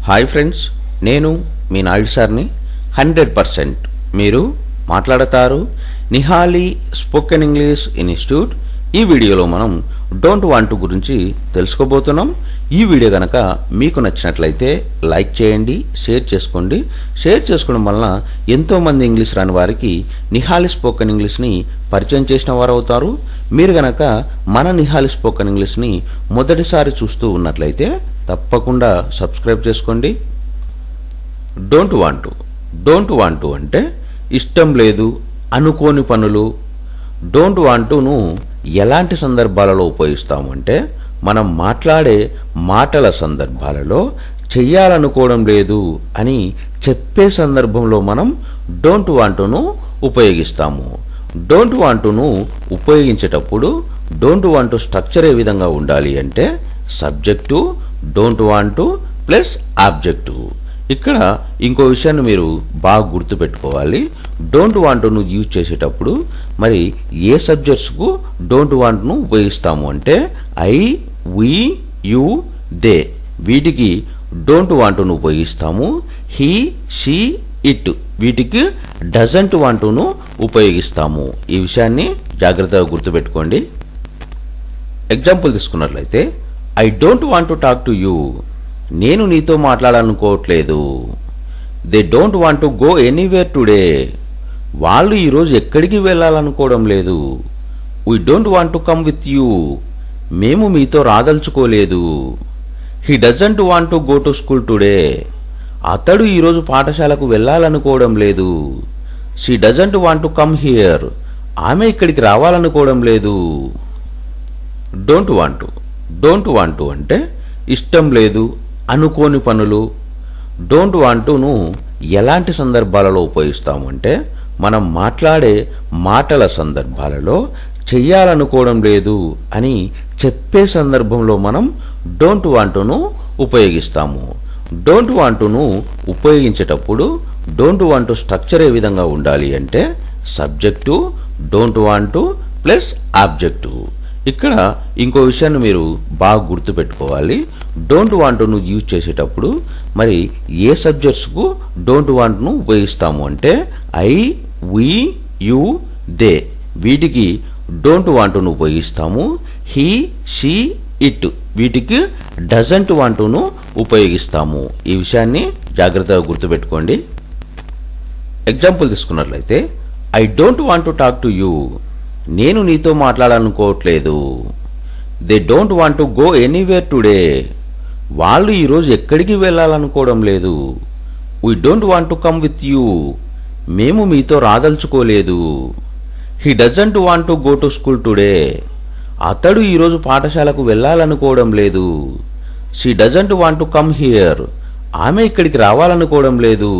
Hi friends, నేను మీ నాయుడు సార్ని. 100% మీరు మాట్లాడతారు. Nihali spoken English institute. ఈ వీడియోలో మనం డోంట్ వాంట్ గురించి తెలుసుకోబోతున్నాం. ఈ వీడియో కనుక మీకు నచ్చినట్లయితే లైక్ చేయండి, షేర్ చేసుకోండి. షేర్ చేసుకోవడం వలన ఎంతోమంది ఇంగ్లీష్ రాని వారికి నిహాలి స్పోకెన్ ఇంగ్లీష్ని పరిచయం చేసిన వారు అవుతారు. మీరు కనుక మన నిహాలి స్పోకెన్ ఇంగ్లీష్ని మొదటిసారి చూస్తూ ఉన్నట్లయితే తప్పకుండా సబ్స్క్రైబ్ చేసుకోండి. డోంట్ వాంట్ అంటే ఇష్టం లేదు, అనుకోని పనులు. డోంట్ వాంట్ను ఎలాంటి సందర్భాలలో ఉపయోగిస్తాము అంటే మనం మాట్లాడే మాటల సందర్భాలలో చెయ్యాలనుకోవడం లేదు అని చెప్పే సందర్భంలో మనం డోంట్ వాంట్ను ఉపయోగిస్తాము. డోంట్ వాంట్ను ఉపయోగించేటప్పుడు డోంట్ వాంట్ స్ట్రక్చర్ ఏ విధంగా ఉండాలి అంటే subject don't want plus object. ఇక్కడ ఇంకో విషయాన్ని మీరు బాగా గుర్తుపెట్టుకోవాలి. డోంట్ వాంట్ను యూజ్ చేసేటప్పుడు మరి ఏ సబ్జెక్ట్స్కు డోంట్ వాంట్ను ఉపయోగిస్తాము అంటే ఐ, వి, యు, దే వీటికి డోంట్ వాంట్ను ఉపయోగిస్తాము. హీ, షీ, ఇట్ వీటికి డజంట్ వాంట్ను ఉపయోగిస్తాము. ఈ విషయాన్ని జాగ్రత్తగా గుర్తుపెట్టుకోండి. ఎగ్జాంపుల్ తీసుకున్నట్లయితే I don't want to talk to you. నేను నీతో మాట్లాడాలనుకోవట్లేదు. They don't want to go anywhere today. వాళ్ళు ఈరోజు ఎక్కడికి వెళ్ళాలనుకోవడం లేదు. We don't want to come with you. మేము మీతో రాదలుచుకోలేదు. He doesn't want to go to school today. అతడు ఈరోజు పాఠశాలకు వెళ్ళాలనుకోవడం లేదు. She doesn't want to come here. ఆమె ఇక్కడికి రావాలనుకోవడం లేదు. డోంట్ వాంట్ అంటే ఇష్టం లేదు, అనుకోని పనులు. డోంట్ వాంట్ను ఎలాంటి సందర్భాలలో ఉపయోగిస్తాము అంటే మనం మాట్లాడే మాటల సందర్భాలలో చెయ్యాలనుకోవడం లేదు అని చెప్పే సందర్భంలో మనం డోంట్ వాంట్ను ఉపయోగిస్తాము. డోంట్ వాంట్ను ఉపయోగించేటప్పుడు డోంట్ వాంట్ స్ట్రక్చర్ ఏ విధంగా ఉండాలి అంటే subject don't want plus object. ఇక్కడ ఇంకో విషయాన్ని మీరు బాగా గుర్తుపెట్టుకోవాలి. డోంట్ వాంట్ను యూజ్ చేసేటప్పుడు మరి ఏ సబ్జెక్ట్స్కు డోంట్ వాంట్ను ఉపయోగిస్తాము అంటే ఐ, వి, యు, దే వీటికి డోంట్ వాంట్ను ఉపయోగిస్తాము. హీ, షీ, ఇట్ వీటికి డజంట్ వాంట్ను ఉపయోగిస్తాము. ఈ విషయాన్ని జాగ్రత్తగా గుర్తుపెట్టుకోండి. ఎగ్జాంపుల్ తీసుకున్నట్లయితే I don't want to talk to you. నేను నీతో మాట్లాడాలనుకోవట్లేదు. They don't want to go anywhere today. వాళ్ళు ఈరోజు ఎక్కడికి వెళ్ళాలనుకోవడం లేదు. We don't want to come with you. మేము మీతో రాదలుచుకోలేదు. He doesn't want to go to school today. అతడు ఈరోజు పాఠశాలకు వెళ్ళాలనుకోవడం లేదు. She doesn't want to come here. ఆమె ఇక్కడికి రావాలనుకోవడం లేదు.